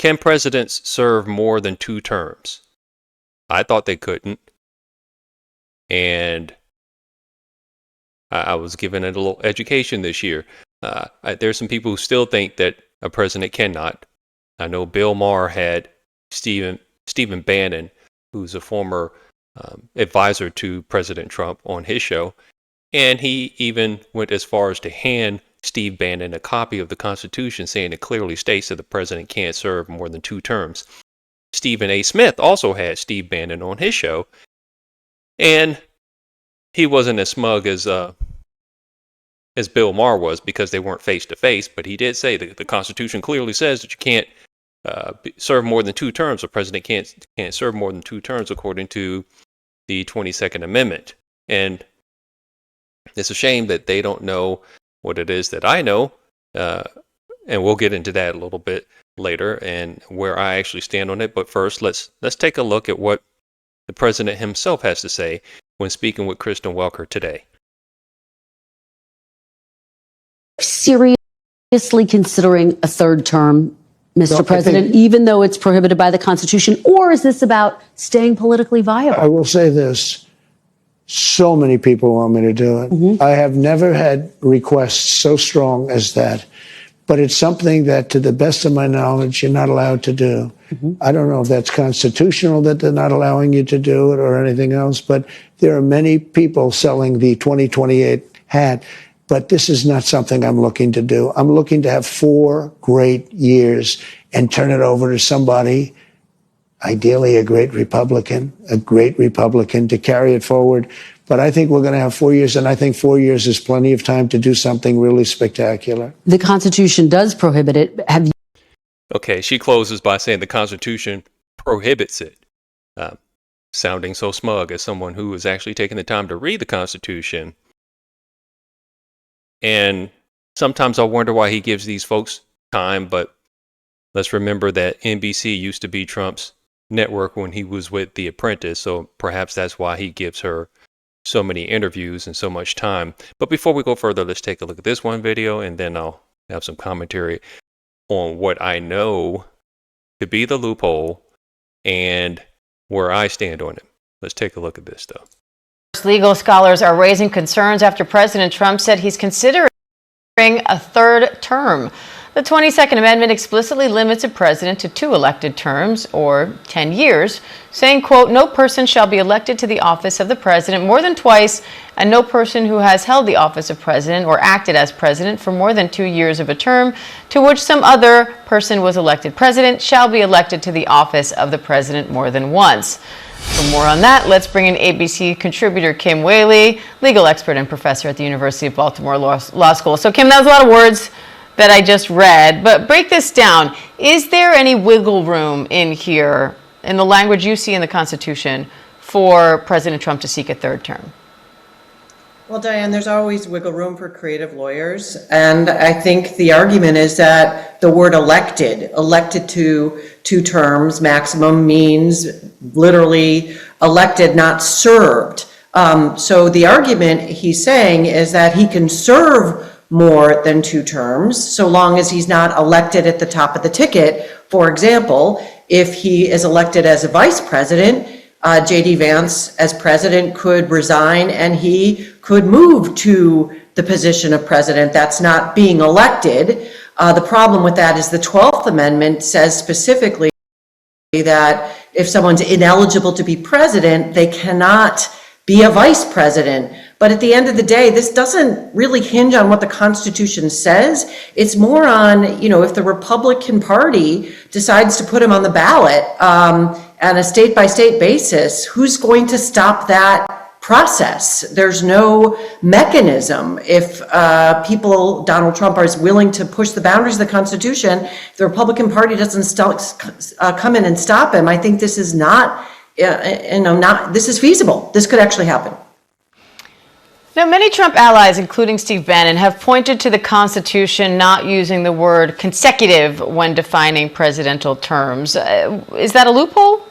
Can presidents serve more than 2 terms? I thought they couldn't. And I was given a little education this year. There's some people who still think that a president cannot. I know Bill Maher had Stephen Bannon, who's a former advisor to President Trump, on his show. And he even went as far as to hand Steve Bannon a copy of the Constitution saying it clearly states that the president can't serve more than 2 terms. Stephen A. Smith also had Steve Bannon on his show. And he wasn't as smug as Bill Maher was because they weren't face to face, but he did say that the Constitution clearly says that you can't serve more than 2 terms. The president can't serve more than 2 terms according to the 22nd Amendment. And it's a shame that they don't know what it is that I know, and we'll get into that a little bit later and where I actually stand on it. But first, let's take a look at what the president himself has to say when speaking with Kristen Welker today. Seriously considering a 3rd term, Mr. President, even though it's prohibited by the Constitution, or is this about staying politically viable? I will say this. So many people want me to do it. Mm-hmm. I have never had requests so strong as that. But it's something that, to the best of my knowledge, you're not allowed to do. Mm-hmm. I don't know if that's constitutional that they're not allowing you to do it or anything else, but there are many people selling the 2028 hat. But this is not something I'm looking to do. I'm looking to have 4 great years and turn it over to somebody, ideally a great Republican to carry it forward. But I think we're going to have 4 years, and I think 4 years is plenty of time to do something really spectacular. The Constitution does prohibit it. Have you? Okay, she closes by saying the Constitution prohibits it. Sounding so smug as someone who is actually taking the time to read the Constitution. And sometimes I wonder why he gives these folks time, but let's remember that NBC used to be Trump's network when he was with The Apprentice, so perhaps that's why he gives her so many interviews and so much time. But before we go further, let's take a look at this one video, and then I'll have some commentary on what I know to be the loophole and where I stand on it. Let's take a look at this, though. Legal scholars are raising concerns after President Trump said he's considering a 3rd term. The 22nd Amendment explicitly limits a president to 2 elected terms, or 10 years, saying, quote, no person shall be elected to the office of the president more than twice, and no person who has held the office of president or acted as president for more than 2 years of a term to which some other person was elected president shall be elected to the office of the president more than once. For more on that, let's bring in ABC contributor Kim Whaley, legal expert and professor at the University of Baltimore Law School. So, Kim, that was a lot of words that I just read, but break this down. Is there any wiggle room in here, in the language you see in the Constitution, for President Trump to seek a 3rd term? Well, Diane, there's always wiggle room for creative lawyers. And I think the argument is that the word elected to 2 terms maximum means literally elected, not served. So the argument he's saying is that he can serve more than 2 terms so long as he's not elected at the top of the ticket. For example, if he is elected as a vice president, J.D. Vance as president could resign and he could move to the position of president. That's not being elected. The problem with that is the 12th Amendment says specifically that if someone's ineligible to be president, they cannot be a vice president. But at the end of the day, this doesn't really hinge on what the Constitution says. It's more on, if the Republican Party decides to put him on the ballot on a state-by-state basis, who's going to stop that process? There's no mechanism. If Donald Trump is willing to push the boundaries of the Constitution, if the Republican Party doesn't come in and stop him, I think this is not, this is feasible. This could actually happen. Now, many Trump allies, including Steve Bannon, have pointed to the Constitution not using the word consecutive when defining presidential terms. Is that a loophole?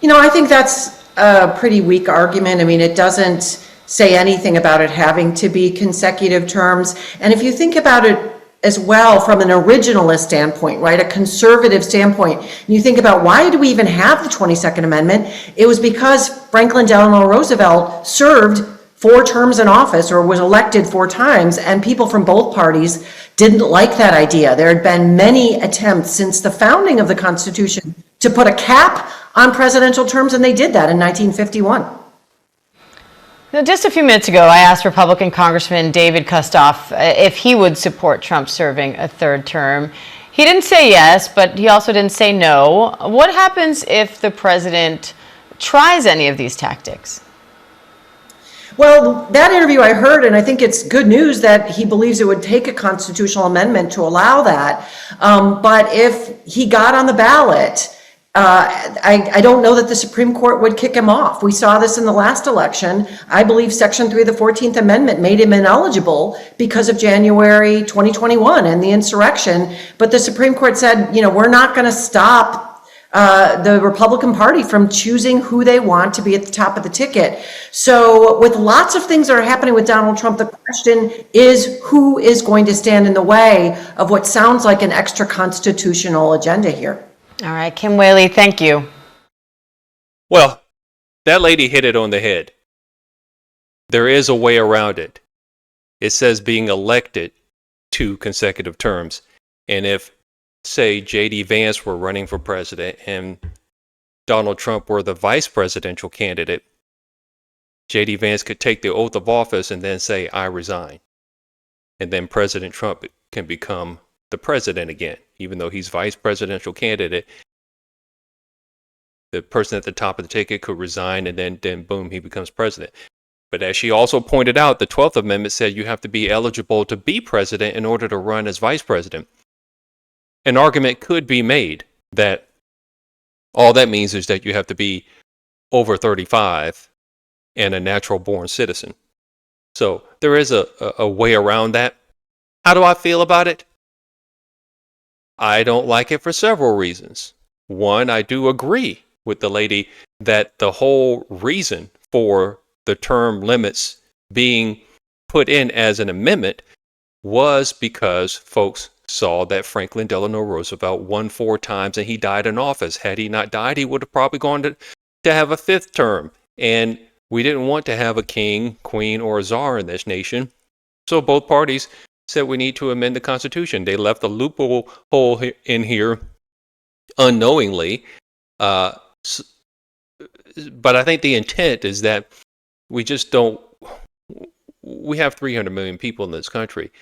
I think that's a pretty weak argument. I mean, it doesn't say anything about it having to be consecutive terms. And if you think about it as well from an originalist standpoint, right? A conservative standpoint. And you think about, why do we even have the 22nd Amendment? It was because Franklin Delano Roosevelt served 4 terms in office, or was elected 4 times, and people from both parties didn't like that idea. There had been many attempts since the founding of the Constitution to put a cap on presidential terms, and they did that in 1951. Now, just a few minutes ago, I asked Republican Congressman David Kustoff if he would support Trump serving a 3rd term. He didn't say yes, but he also didn't say no. What happens if the president tries any of these tactics? Well, that interview I heard, and I think it's good news that he believes it would take a constitutional amendment to allow that. But if he got on the ballot, I don't know that the Supreme Court would kick him off. We saw this in the last election. I believe Section 3 of the 14th Amendment made him ineligible because of January 2021 and the insurrection. But the Supreme Court said, we're not going to stop the Republican Party from choosing who they want to be at the top of the ticket. So with lots of things that are happening with Donald Trump, the question is, who is going to stand in the way of what sounds like an extra constitutional agenda here? All right, Kim Whaley, thank you. Well, that lady hit it on the head. There is a way around it. It says being elected 2 consecutive terms. And if, say, J.D. Vance were running for president and Donald Trump were the vice presidential candidate, J.D. Vance could take the oath of office and then say, I resign. And then President Trump can become the president again. Even though he's vice presidential candidate, the person at the top of the ticket could resign, and then boom, he becomes president. But as she also pointed out, the 12th Amendment said you have to be eligible to be president in order to run as vice president. An argument could be made that all that means is that you have to be over 35 and a natural born citizen. So there is a way around that. How do I feel about it? I don't like it for several reasons. One, I do agree with the lady that the whole reason for the term limits being put in as an amendment was because folks saw that Franklin Delano Roosevelt won 4 times and he died in office. Had he not died, he would have probably gone to have a 5th term. And we didn't want to have a king, queen, or a czar in this nation. So both parties said we need to amend the Constitution. They left a loophole in here unknowingly. But I think the intent is that we just don't. We have 300 million people in this country.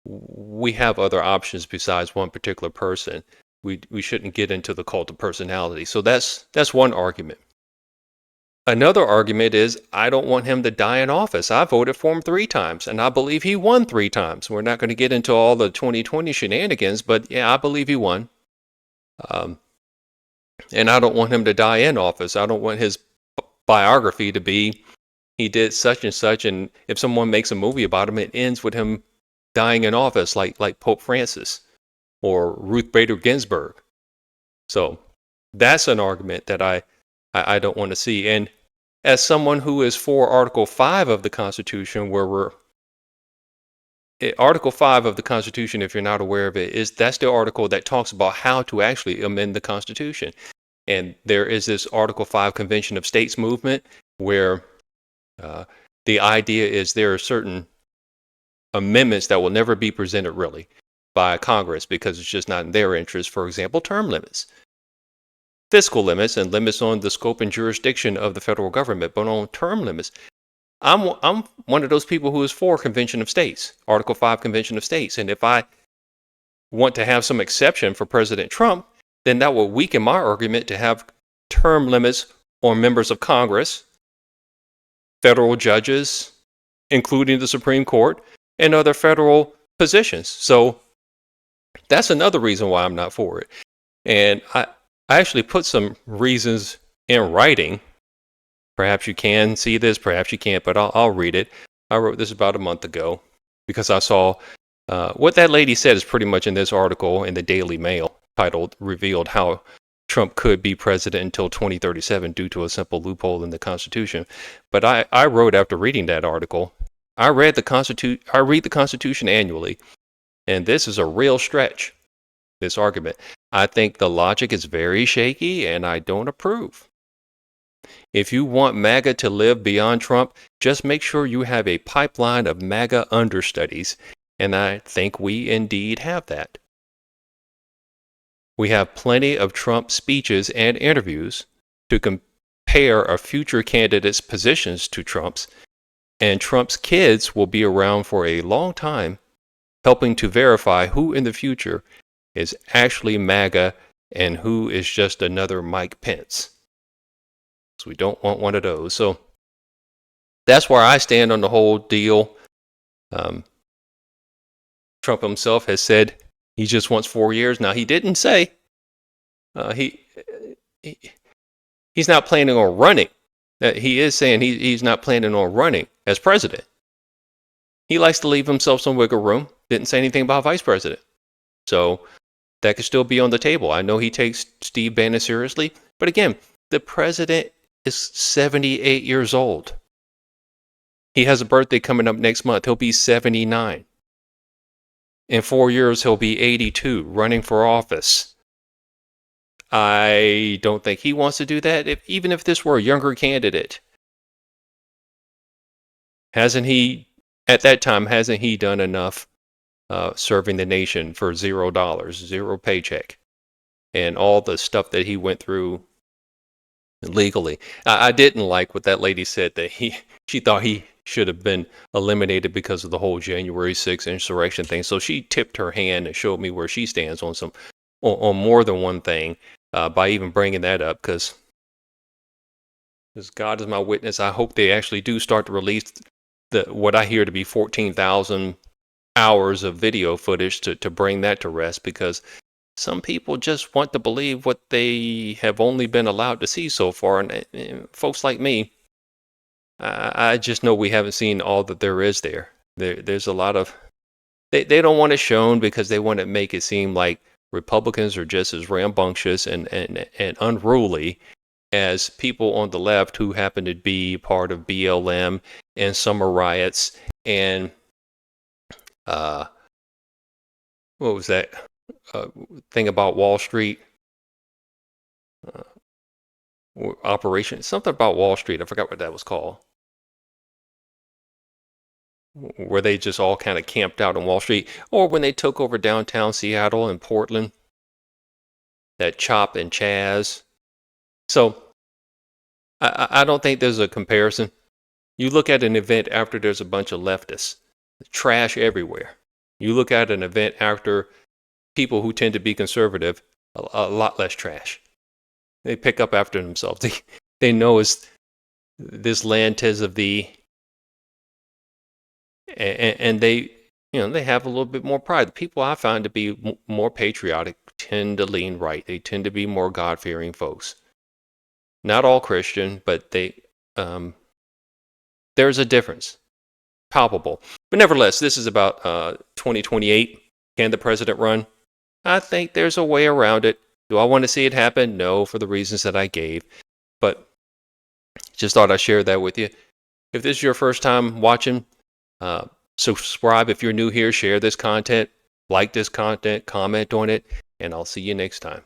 We have other options besides one particular person. We shouldn't get into the cult of personality. So that's one argument. Another argument is I don't want him to die in office. I voted for him 3 times, and I believe he won 3 times. We're not going to get into all the 2020 shenanigans, but yeah, I believe he won. And I don't want him to die in office. I don't want his biography to be he did such and such, and if someone makes a movie about him, it ends with him dying in office like Pope Francis or Ruth Bader Ginsburg. So that's an argument that I don't want to see. And as someone who is for Article 5 of the Constitution, Article 5 of the Constitution, if you're not aware of it, that's the article that talks about how to actually amend the Constitution. And there is this Article 5 Convention of States movement where the idea is there are certain amendments that will never be presented really by Congress because it's just not in their interest. For example, term limits, fiscal limits, and limits on the scope and jurisdiction of the federal government. But on term limits, I'm one of those people who is for Convention of States, Article 5 Convention of States. And if I want to have some exception for President Trump, then that will weaken my argument to have term limits on members of Congress, federal judges, including the Supreme Court, and other federal positions. So that's another reason why I'm not for it. And I actually put some reasons in writing. Perhaps you can see this, perhaps you can't, but I'll read it. I wrote this about a month ago because I saw what that lady said is pretty much in this article in the Daily Mail titled "Revealed How Trump Could Be President Until 2037 Due to a Simple Loophole in the Constitution." But I wrote after reading that article, I read the Constitution annually, And this is a real stretch, this argument. I think the logic is very shaky, and I don't approve. If you want MAGA to live beyond Trump, just make sure you have a pipeline of MAGA understudies, and I think we indeed have that. We have plenty of Trump speeches and interviews to compare a future candidate's positions to Trump's, and Trump's kids will be around for a long time, helping to verify who in the future is actually MAGA and who is just another Mike Pence. So we don't want one of those. So that's where I stand on the whole deal. Trump himself has said he just wants 4 years. Now, he didn't say he's not planning on running. He is saying he's not planning on running as president. He likes to leave himself some wiggle room. Didn't say anything about vice president. So that could still be on the table. I know he takes Steve Bannon seriously. But again, the president is 78 years old. He has a birthday coming up next month. He'll be 79. In 4 years, he'll be 82, running for office. I don't think he wants to do that, even if this were a younger candidate. Hasn't he done enough serving the nation for $0, zero paycheck, and all the stuff that he went through legally? I didn't like what that lady said, that she thought he should have been eliminated because of the whole January 6th insurrection thing. So she tipped her hand and showed me where she stands on more than one thing by even bringing that up, because God is my witness. I hope they actually do start to release what I hear to be 14,000 hours of video footage to bring that to rest, because some people just want to believe what they have only been allowed to see so far. And folks like me, I just know we haven't seen all that there is there. There's a lot of... They don't want it shown because they want to make it seem like Republicans are just as rambunctious and unruly as people on the left who happen to be part of BLM and summer riots and what was that thing about Wall Street? Operation, something about Wall Street. I forgot what that was called. Where they just all kind of camped out on Wall Street. Or when they took over downtown Seattle and Portland. That Chop and Chaz. So, I don't think there's a comparison. You look at an event after there's a bunch of leftists. Trash everywhere. You look at an event after people who tend to be conservative, a lot less trash. They pick up after themselves. They know it's this land tis of thee, and they have a little bit more pride. The people I find to be more patriotic tend to lean right. They tend to be more God-fearing folks. Not all Christian, but there's a difference, palpable. But nevertheless, this is about 2028. Can the president run? I think there's a way around it. Do I want to see it happen? No, for the reasons that I gave. But just thought I'd share that with you. If this is your first time watching, subscribe if you're new here. Share this content, like this content, comment on it, and I'll see you next time.